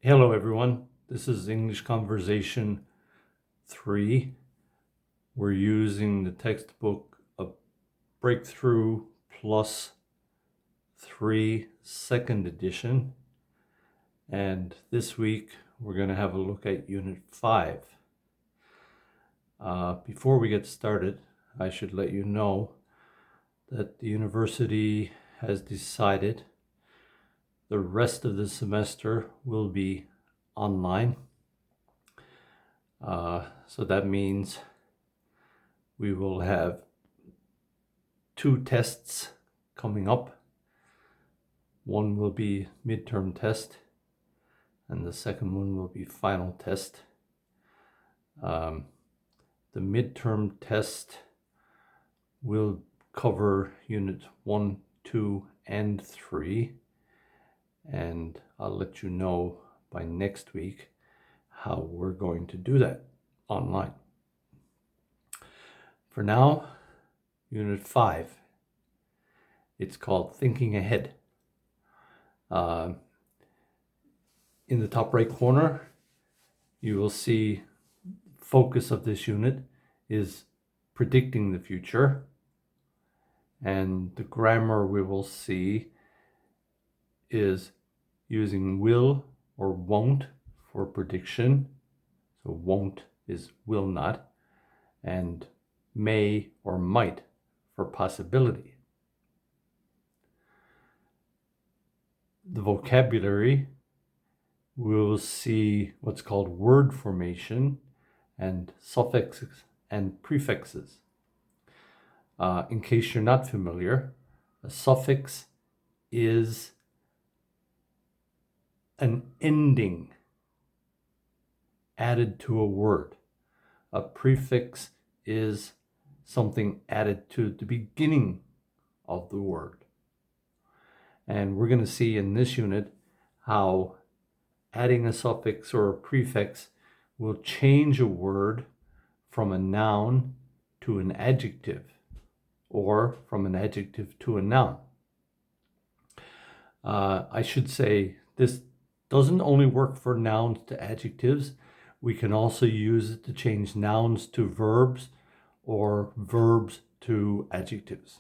Hello, everyone. This is English Conversation 3. We're using the textbook A Breakthrough Plus 3 second edition. And this week, we're going to have a look at Unit 5. Before we get started, I should let you know that the university has decided the rest of the semester will be online. So that means we will have 2 tests coming up. One will be midterm test, and the second one will be final test. The midterm test will cover Unit 1, 2, and 3. And I'll let you know by next week how we're going to do that online. For now, Unit 5. It's called Thinking Ahead. In the top right corner, you will see focus of this unit is predicting the future. And the grammar we will see is using will or won't for prediction. So won't is will not, and may or might for possibility. The vocabulary, we'll see what's called word formation and suffixes and prefixes. In case you're not familiar, a suffix is an ending added to a word. A prefix is something added to the beginning of the word. And we're going to see in this unit how adding a suffix or a prefix will change a word from a noun to an adjective, or from an adjective to a noun. I should say this doesn't only work for nouns to adjectives. We can also use it to change nouns to verbs or verbs to adjectives.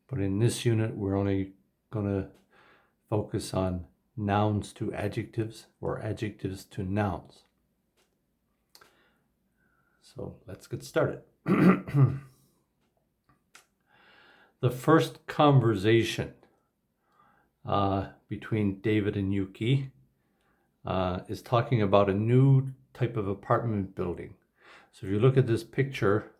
But in this unit, we're only going to focus on nouns to adjectives or adjectives to nouns. So let's get started. The first conversation between David and Yuki is talking about a new type of apartment building. So if you look at this picture,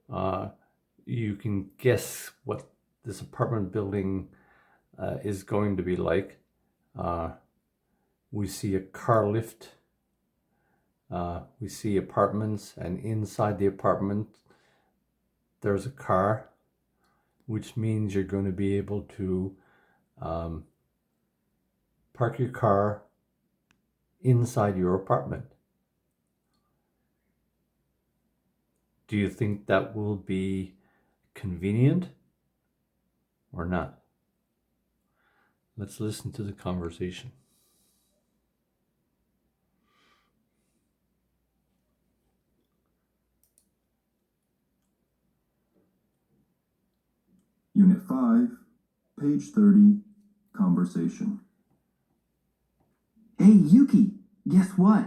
you can guess what this apartment building is going to be like. We see a car lift. We see apartments, and inside the apartment there's a car, which means you're going to be able to park your car inside your apartment. Do you think that will be convenient or not? Let's listen to the conversation. Unit 5, page 30, conversation. Hey, Yuki, guess what?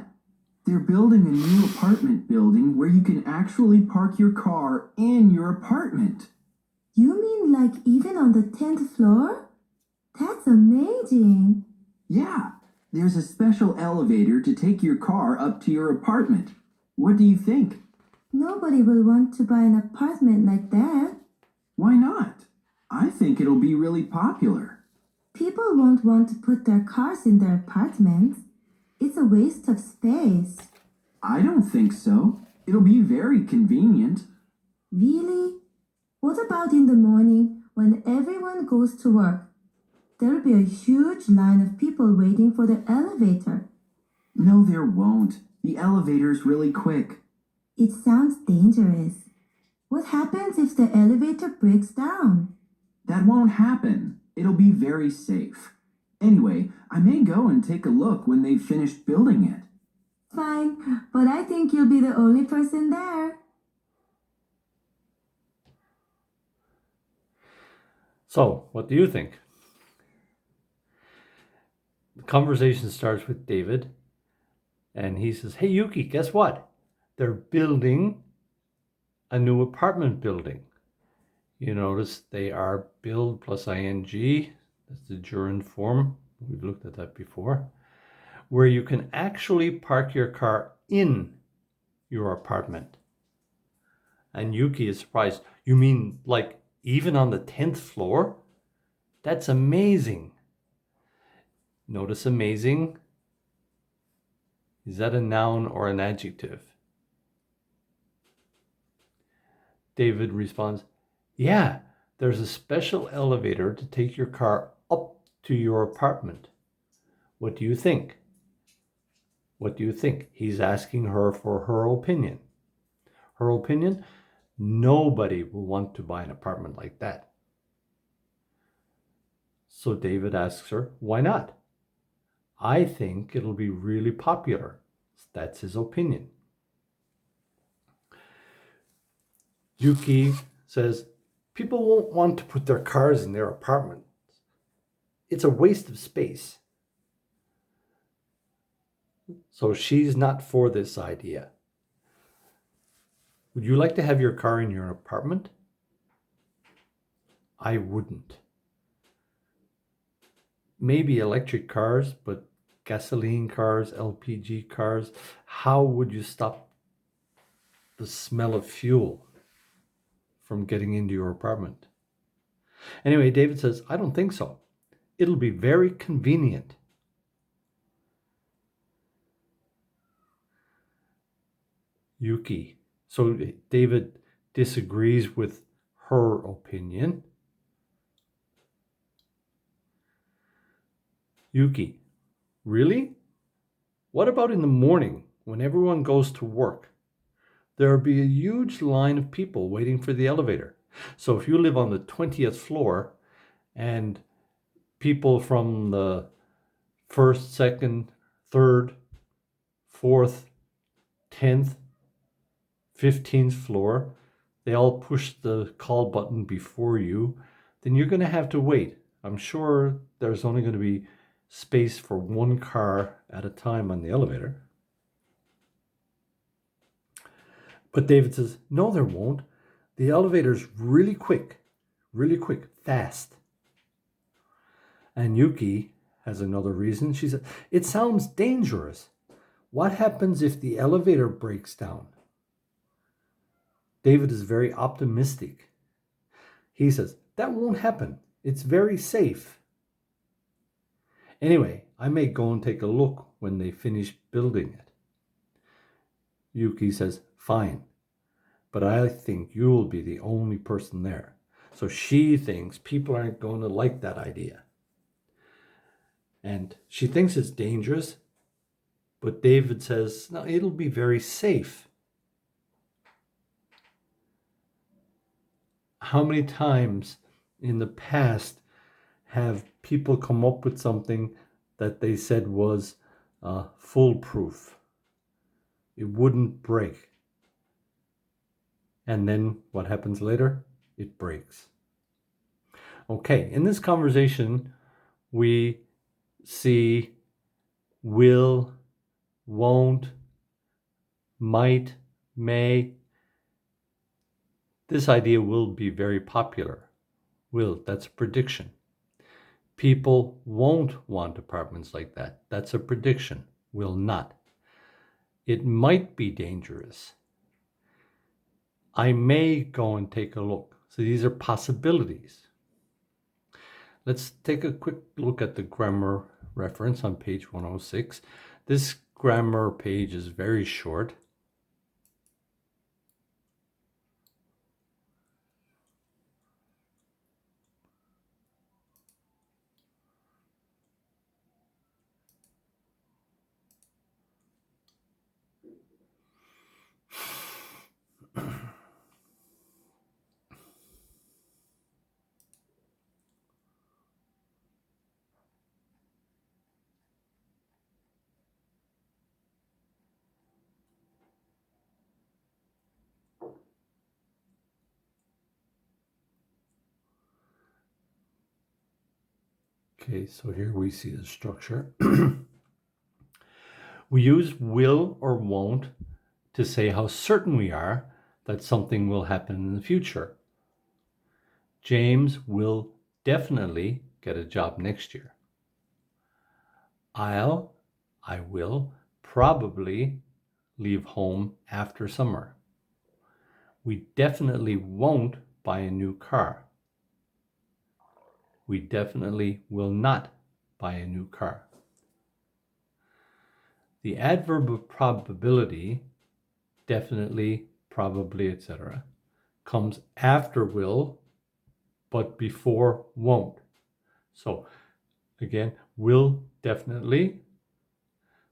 They're building a new apartment building where you can actually park your car in your apartment. You mean like even on the 10th floor? That's amazing. Yeah, there's a special elevator to take your car up to your apartment. What do you think? Nobody will want to buy an apartment like that. Why not? I think it'll be really popular. People won't want to put their cars in their apartments. It's a waste of space. I don't think so. It'll be very convenient. Really? What about in the morning when everyone goes to work? There'll be a huge line of people waiting for the elevator. No, there won't. The elevator's really quick. It sounds dangerous. What happens if the elevator breaks down? That won't happen. It'll be very safe. Anyway, I may go and take a look when they've finished building it. Fine, but I think you'll be the only person there. So, what do you think? The conversation starts with David, and he says, "Hey Yuki, guess what? They're building a new apartment building." You notice they are build plus ing. That's the gerund form. We've looked at that before. Where you can actually park your car in your apartment. And Yuki is surprised. You mean like even on the 10th floor? That's amazing. Notice amazing. Is that a noun or an adjective? David responds, "Yeah, there's a special elevator to take your car up to your apartment. What do you think?" What do you think? He's asking her for her opinion. Her opinion? Nobody will want to buy an apartment like that. So David asks her, "Why not?" "I think it'll be really popular." That's his opinion. Yuki says, "People won't want to put their cars in their apartments. It's a waste of space." So she's not for this idea. Would you like to have your car in your apartment? I wouldn't. Maybe electric cars, but gasoline cars, LPG cars, how would you stop the smell of fuel from getting into your apartment? Anyway, David says, "I don't think so. It'll be very convenient." Yuki. So David disagrees with her opinion. Yuki, really? What about in the morning when everyone goes to work? There'll be a huge line of people waiting for the elevator. So if you live on the 20th floor and people from the first, second, third, fourth, 10th, 15th floor, they all push the call button before you, then you're going to have to wait. I'm sure there's only going to be space for one car at a time on the elevator. But David says, "No, there won't. The elevator's really quick, fast." And Yuki has another reason. She said, "It sounds dangerous. What happens if the elevator breaks down?" David is very optimistic. He says, "That won't happen. It's very safe. Anyway, I may go and take a look when they finish building it." Yuki says, "Fine, but I think you'll be the only person there." So she thinks people aren't going to like that idea. And she thinks it's dangerous, but David says, "No, it'll be very safe." How many times in the past have people come up with something that they said was foolproof? It wouldn't break. And then what happens later? It breaks. Okay, in this conversation, we see will, won't, might, may. This idea will be very popular. Will, that's a prediction. People won't want apartments like that. That's a prediction. Will not. It might be dangerous. I may go and take a look. So these are possibilities. Let's take a quick look at the grammar reference on page 106. This grammar page is very short. Okay, so here we see the structure. We use will or won't to say how certain we are that something will happen in the future. James will definitely get a job next year. I will probably leave home after summer. We definitely won't buy a new car. We definitely will not buy a new car. The adverb of probability, definitely, probably, etc., comes after will, but before won't. So again, will definitely,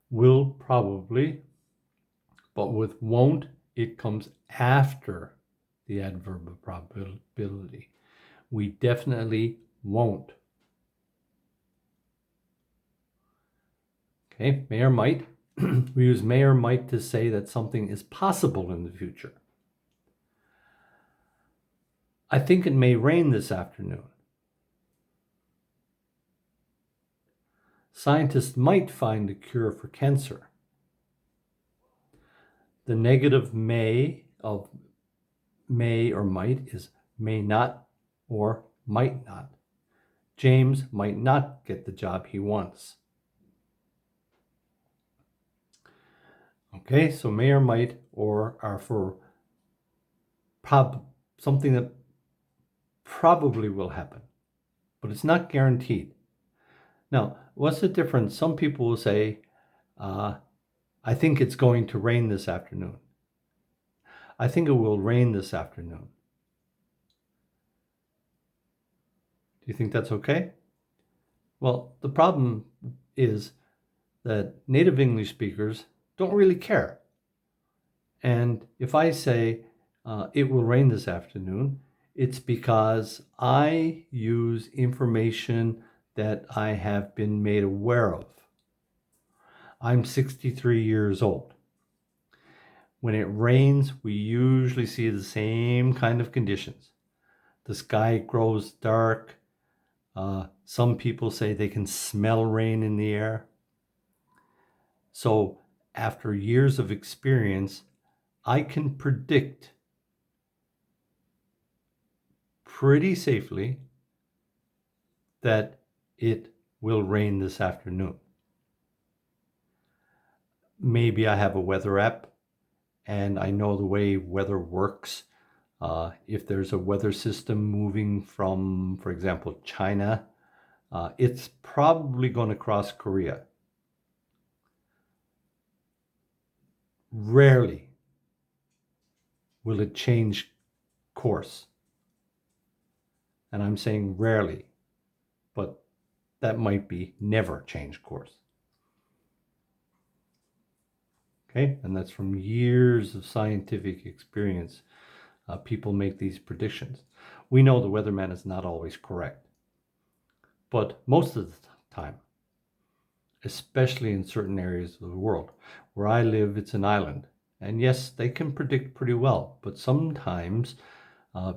will probably, but with won't, it comes after the adverb of probability. We definitely won't. Okay, may or might. We use may or might to say that something is possible in the future. I think it may rain this afternoon. Scientists might find a cure for cancer. The negative may of may or might is may not or might not. James might not get the job he wants. Okay, so may or might or are for something that probably will happen, but it's not guaranteed. Now, what's the difference? Some people will say, I think it's going to rain this afternoon. I think it will rain this afternoon. Do you think that's okay? Well, the problem is that native English speakers don't really care. And if I say it will rain this afternoon, it's because I use information that I have been made aware of. I'm 63 years old. When it rains, we usually see the same kind of conditions. The sky grows dark. Some people say they can smell rain in the air. So after years of experience, I can predict pretty safely that it will rain this afternoon. Maybe I have a weather app and I know the way weather works. If there's a weather system moving from, for example, China, it's probably going to cross Korea. Rarely will it change course. And I'm saying rarely, but that might be never change course. Okay, and that's from years of scientific experience. People make these predictions. We know the weatherman is not always correct, but most of the time, especially in certain areas of the world. Where I live, it's an island. And yes, they can predict pretty well, but sometimes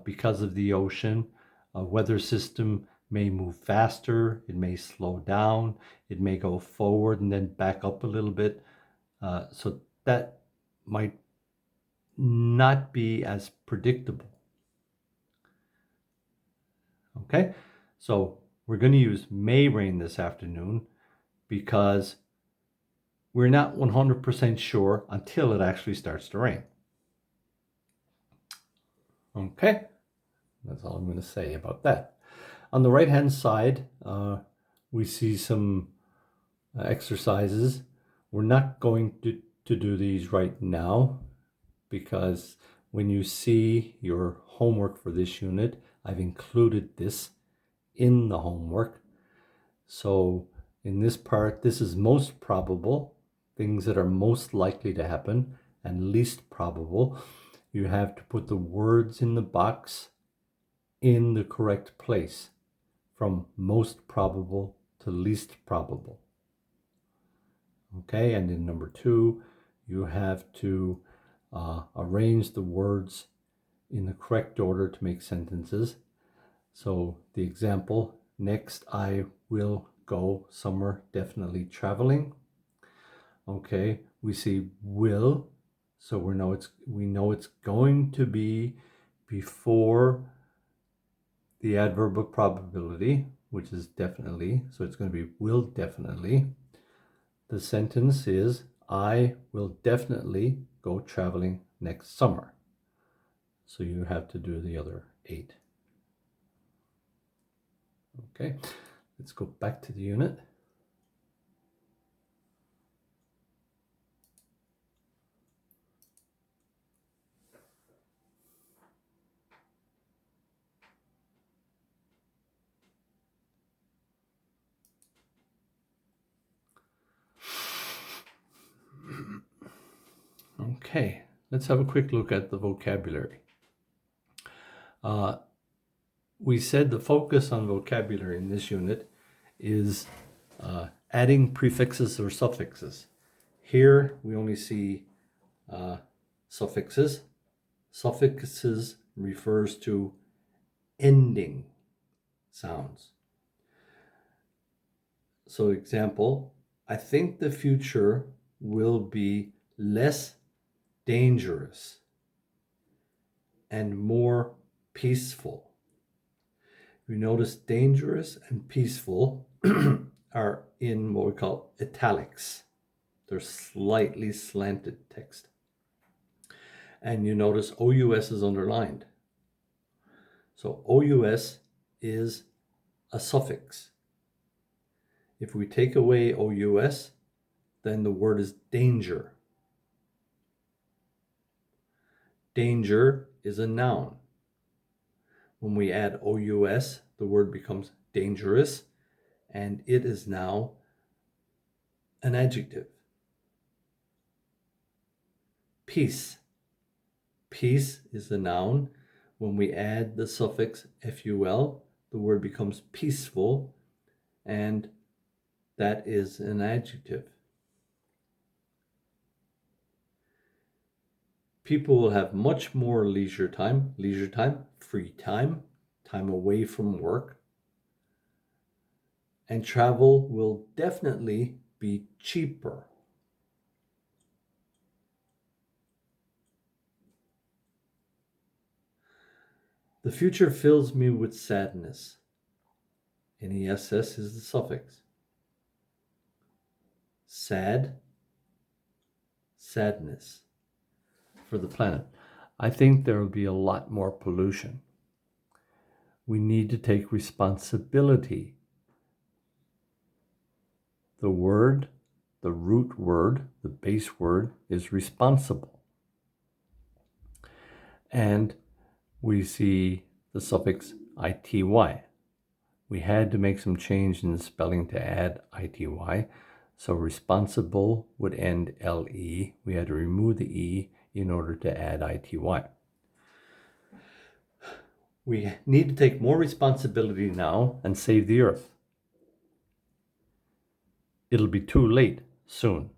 because of the ocean, a weather system may move faster, it may slow down, it may go forward and then back up a little bit. So that might not be as predictable. Okay, so we're going to use may rain this afternoon because we're not 100% sure until it actually starts to rain. Okay, that's all I'm going to say about that. On the right hand side, we see some exercises. We're not going to do these right now because when you see your homework for this unit, I've included this in the homework. So in this part, this is most probable, things that are most likely to happen, and least probable. You have to put the words in the box in the correct place, from most probable to least probable. Okay, and in number 2, you have to arrange the words in the correct order to make sentences. So the example, Next, I will go somewhere, definitely traveling. Okay, we see will, so we know it's going to be before the adverb of probability, which is definitely, so it's going to be will definitely. The sentence is, I will definitely go traveling next summer. So you have to do the other 8. Okay, let's go back to the unit. Okay, let's have a quick look at the vocabulary. We said the focus on vocabulary in this unit is adding prefixes or suffixes. Here we only see suffixes. Suffixes refers to ending sounds. So example, I think the future will be less dangerous and more peaceful. You notice dangerous and peaceful are in what we call italics. They're slightly slanted text. And you notice OUS is underlined. So OUS is a suffix. If we take away OUS, then the word is danger. Danger is a noun. When we add OUS, the word becomes dangerous, and it is now an adjective. Peace. Peace is a noun. When we add the suffix FUL, the word becomes peaceful, and that is an adjective. People will have much more leisure time, free time, time away from work, and travel will definitely be cheaper. The future fills me with sadness. NESS is the suffix. Sad, sadness for the planet. I think there will be a lot more pollution. We need to take responsibility. The word, the root word, the base word is responsible. And we see the suffix ity. We had to make some change in the spelling to add ity. So responsible would end LE. We had to remove the E in order to add ity. We need to take more responsibility now and save the earth. It'll be too late soon.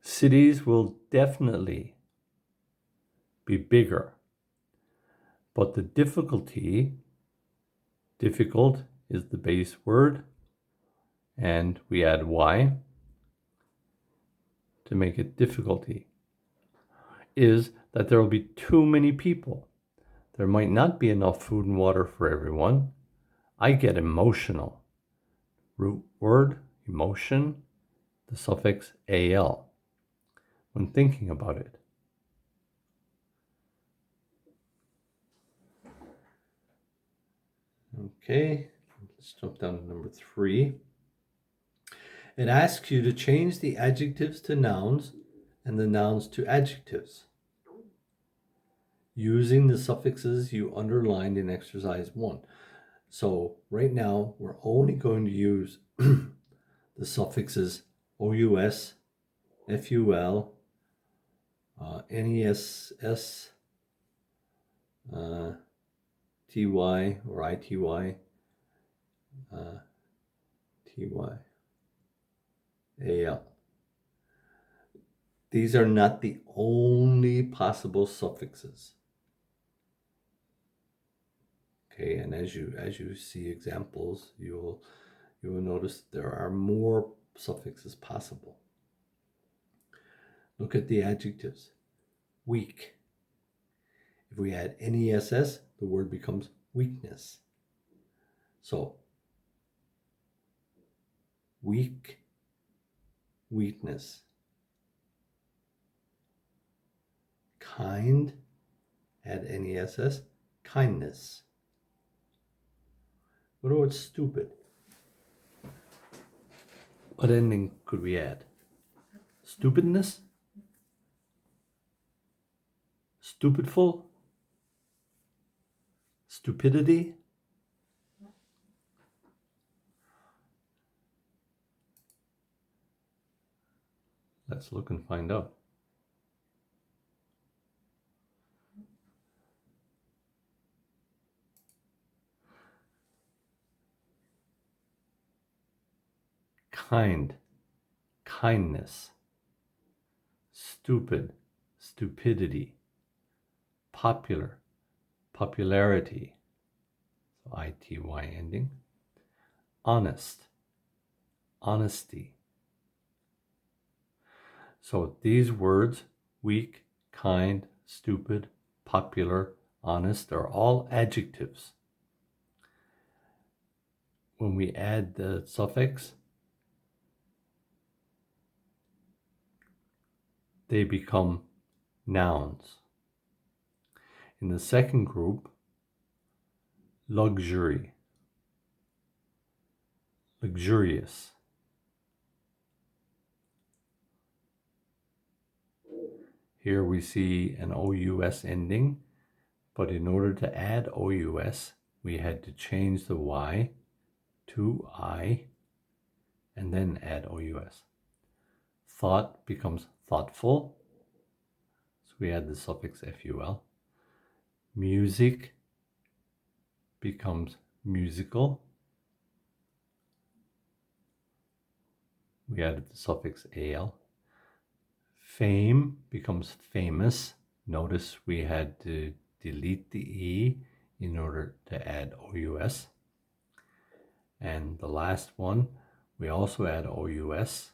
Cities will definitely be bigger, but the difficult is the base word, and we add Y to make it difficulty, is that there will be too many people. There might not be enough food and water for everyone. I get emotional. Root word, emotion, the suffix AL when thinking about it. Okay, let's jump down to number 3. It asks you to change the adjectives to nouns and the nouns to adjectives using the suffixes you underlined in exercise 1. So right now we're only going to use the suffixes OUS, FUL, NESS, TY or ITY, TY, AL. These are not the only possible suffixes. Okay, and as you see examples, you will notice there are more suffixes possible. Look at the adjectives. Weak. If we add NESS, the word becomes weakness. So, weak, weakness. Kind, add NESS, kindness. What about stupid? What ending could we add? Stupidness? Stupidful? Stupidity? Let's look and find out. Kind, kindness. Stupid, stupidity. Popular, popularity. So ITY ending. Honest, honesty. So these words, weak, kind, stupid, popular, honest, are all adjectives. When we add the suffix, they become nouns. In the second group, luxury, luxurious. Here we see an OUS ending, but in order to add OUS, we had to change the Y to I and then add OUS. Thought becomes thoughtful, so we add the suffix FUL. Music becomes musical. We added the suffix AL. Fame becomes famous. Notice we had to delete the E in order to add OUS. And the last one, we also add OUS.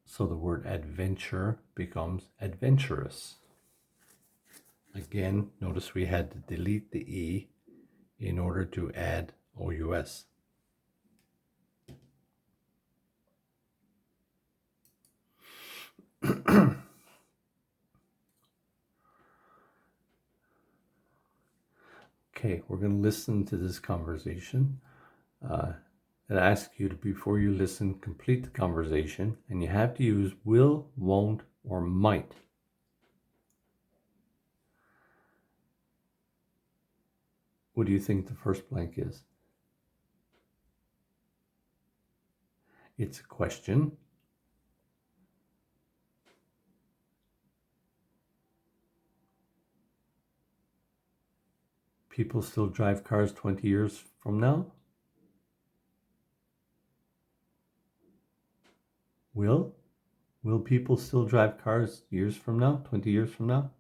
So the word adventure becomes adventurous. Again, notice we had to delete the E in order to add OUS. Okay, we're going to listen to this conversation. It asks you to, before you listen, complete the conversation, and you have to use will, won't, or might. What do you think the first blank is? It's a question. People still drive cars 20 years from now? Will people still drive cars years from now, 20 years from now?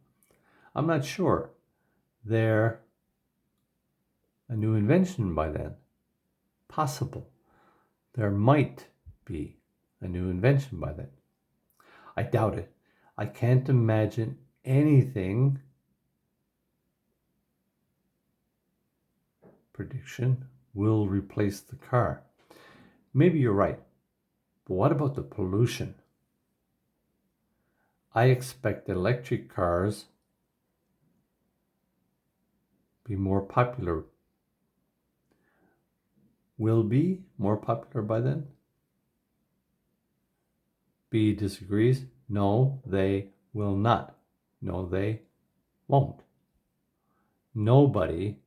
I'm not sure. They're a new invention by then. Possible. There might be a new invention by then. I doubt it. I can't imagine anything. Prediction will replace the car. Maybe you're right. But what about the pollution? I expect electric cars be more popular. Will be more popular by then? B disagrees. No, they will not. No, they won't. Nobody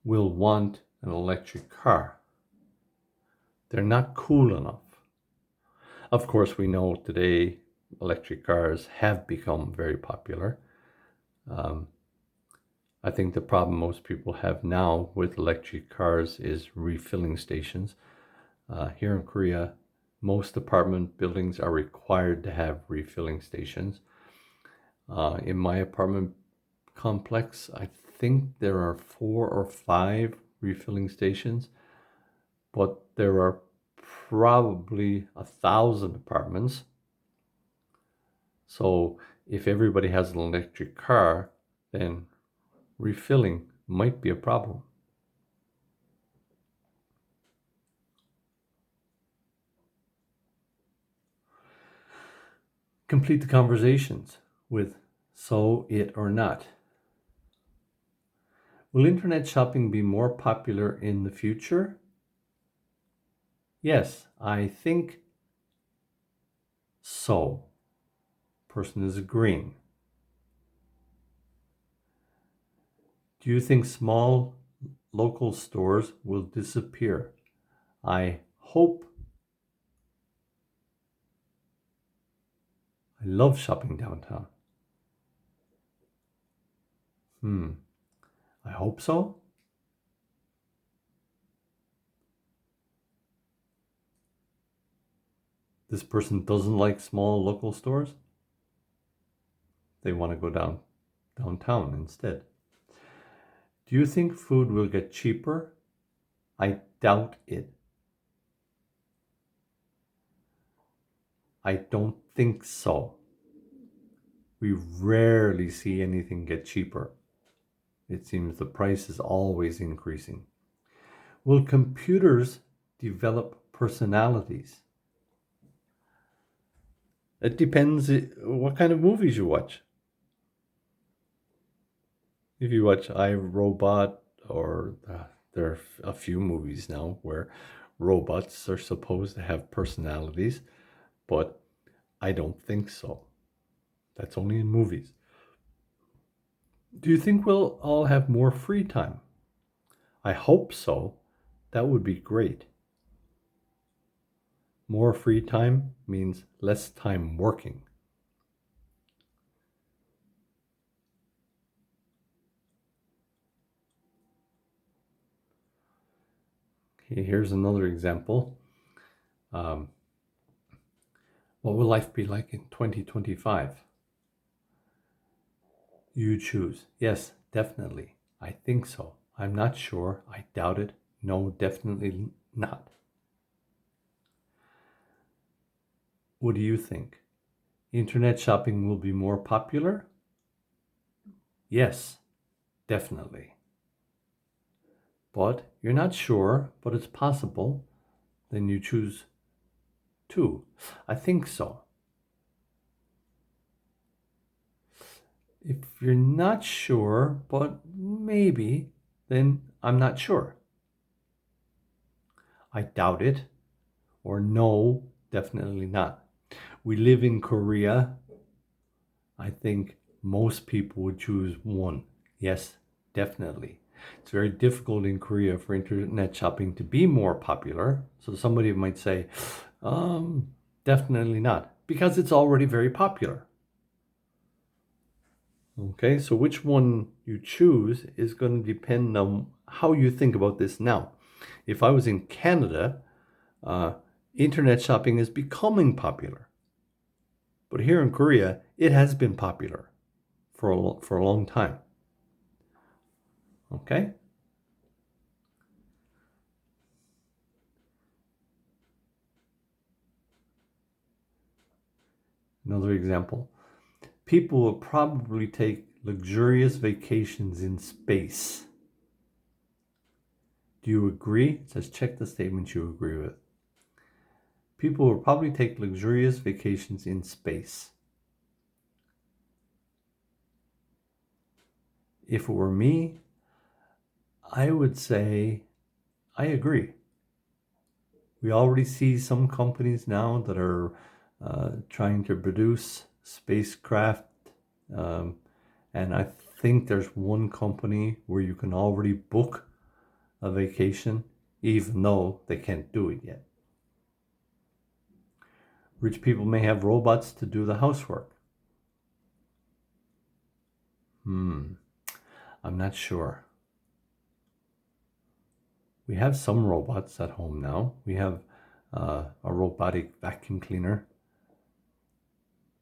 will want an electric car. They're not cool enough. Of course, we know today electric cars have become very popular. I think the problem most people have now with electric cars is refilling stations. Here in Korea, most apartment buildings are required to have refilling stations. In my apartment complex, I think there are 4 or 5 refilling stations, but there are probably 1,000 apartments. So if everybody has an electric car, then refilling might be a problem. Complete the conversations with so, it, or not. Will internet shopping be more popular in the future? Yes, I think so. Person is agreeing. Do you think small local stores will disappear? I hope. I love shopping downtown. I hope so. This person doesn't like small local stores. They want to go downtown instead. Do you think food will get cheaper? I doubt it. I don't think so. We rarely see anything get cheaper. It seems the price is always increasing. Will computers develop personalities? It depends what kind of movies you watch. If you watch iRobot, or there are a few movies now where robots are supposed to have personalities, but I don't think so. That's only in movies. Do you think we'll all have more free time? I hope so. That would be great. More free time means less time working. Okay, here's another example. What will life be like in 2025? You choose. Yes, definitely. I think so. I'm not sure. I doubt it. No, definitely not. What do you think? Internet shopping will be more popular? Yes, definitely. But you're not sure, but it's possible. Then you choose 2. I think so. If you're not sure, but maybe, then I'm not sure. I doubt it. Or no, definitely not. We live in Korea. I think most people would choose 1. Yes, definitely. It's very difficult in Korea for internet shopping to be more popular. So somebody might say, definitely not, because it's already very popular. Okay, so which one you choose is going to depend on how you think about this now. If I was in Canada, internet shopping is becoming popular. But here in Korea, it has been popular for a long time. Okay? Another example. People will probably take luxurious vacations in space. Do you agree? It says check the statements you agree with. People will probably take luxurious vacations in space. If it were me, I would say I agree. We already see some companies now that are trying to produce spacecraft, and I think there's one company where you can already book a vacation even though they can't do it yet. Rich people may have robots to do the housework. I'm not sure. We have some robots at home now. We have a robotic vacuum cleaner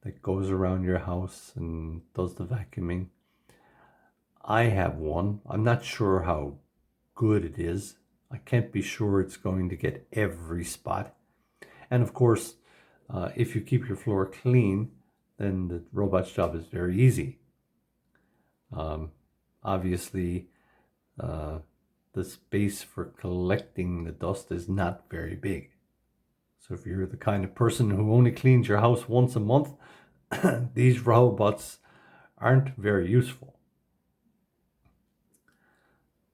that goes around your house and does the vacuuming. I have one. I'm not sure how good it is. I can't be sure it's going to get every spot. And of course, if you keep your floor clean, then the robot's job is very easy. Obviously, the space for collecting the dust is not very big. So if you're the kind of person who only cleans your house once a month, these robots aren't very useful.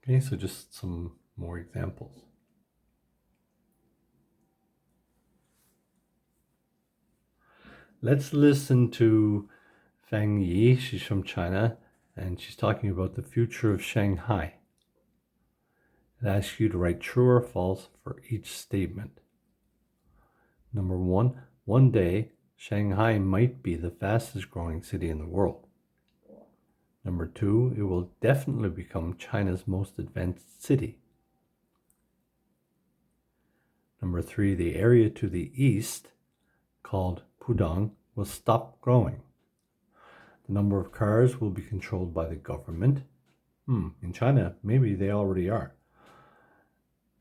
Okay, so just some more examples. Let's listen to Fang Yi. She's from China, and she's talking about the future of Shanghai. It asks you to write true or false for each statement. Number one day, Shanghai might be the fastest growing city in the world. Number 2, it will definitely become China's most advanced city. Number 3, the area to the east, called Pudong, will stop growing. The number of cars will be controlled by the government. In China, maybe they already are.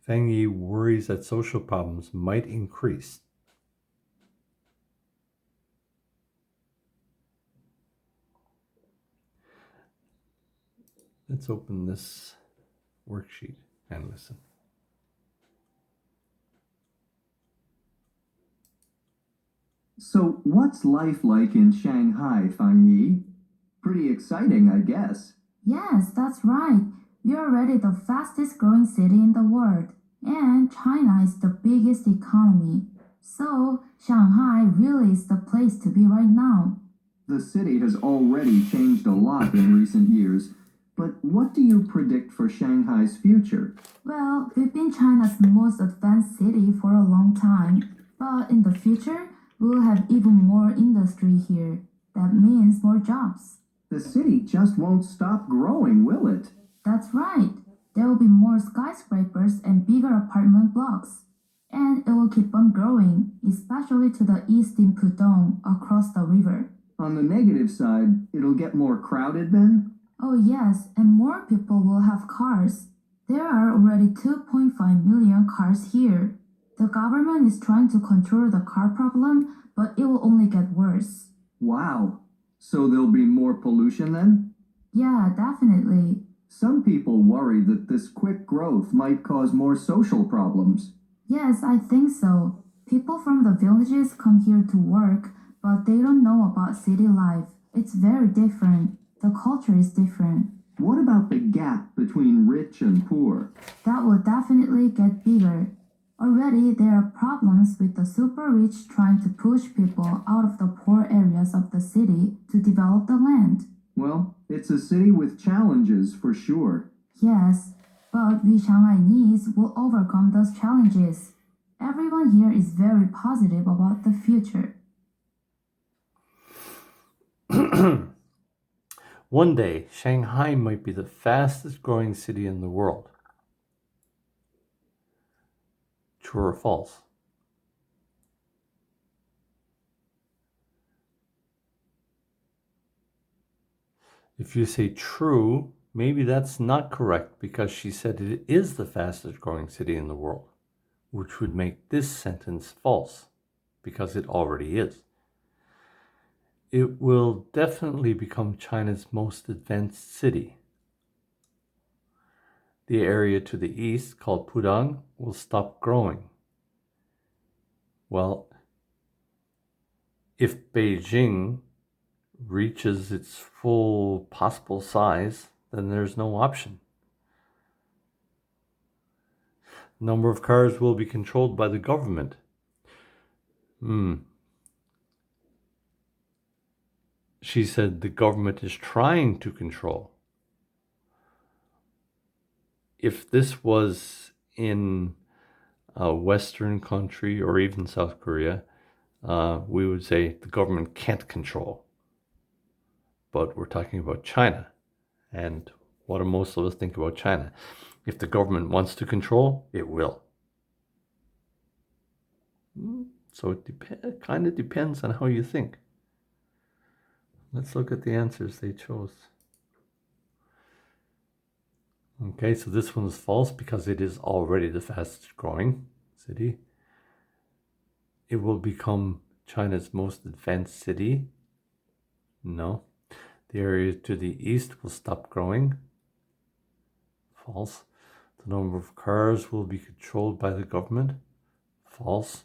Fang Yi worries that social problems might increase. Let's open this worksheet and listen. So, what's life like in Shanghai, Fang Yi? Pretty exciting, I guess. Yes, that's right. We are already the fastest growing city in the world, and China is the biggest economy. So, Shanghai really is the place to be right now. The city has already changed a lot in recent years, but what do you predict for Shanghai's future? Well, we've been China's most advanced city for a long time, but in the future, we'll have even more industry here. That means more jobs. The city just won't stop growing, will it? That's right. There will be more skyscrapers and bigger apartment blocks. And it will keep on growing, especially to the east in Pudong, across the river. On the negative side, it'll get more crowded then? Oh yes, and more people will have cars. There are already 2.5 million cars here. The government is trying to control the car problem, but it will only get worse. Wow. So there'll be more pollution then? Yeah, definitely. Some people worry that this quick growth might cause more social problems. Yes, I think so. People from the villages come here to work, but they don't know about city life. It's very different. The culture is different. What about the gap between rich and poor? That will definitely get bigger. Already, there are problems with the super rich trying to push people out of the poor areas of the city to develop the land. Well, it's a city with challenges for sure. Yes, but we Shanghainese will overcome those challenges. Everyone here is very positive about the future. One day, Shanghai might be the fastest growing city in the world. True or false? If you say true, maybe that's not correct because she said it is the fastest growing city in the world, which would make this sentence false because it already is. It will definitely become China's most advanced city. The area to the east, called Pudong, will stop growing. Well, if Beijing reaches its full possible size, then there's no option. Number of cars will be controlled by the government. She said the government is trying to control. If this was in a Western country or even South Korea, we would say the government can't control. But we're talking about China. And what do most of us think about China? If the government wants to control, it will. So it kind of depends on how you think. Let's look at the answers they chose. Okay, so this one is false because it is already the fastest growing city. It will become China's most advanced city. No. The area to the east will stop growing. False. The number of cars will be controlled by the government. False.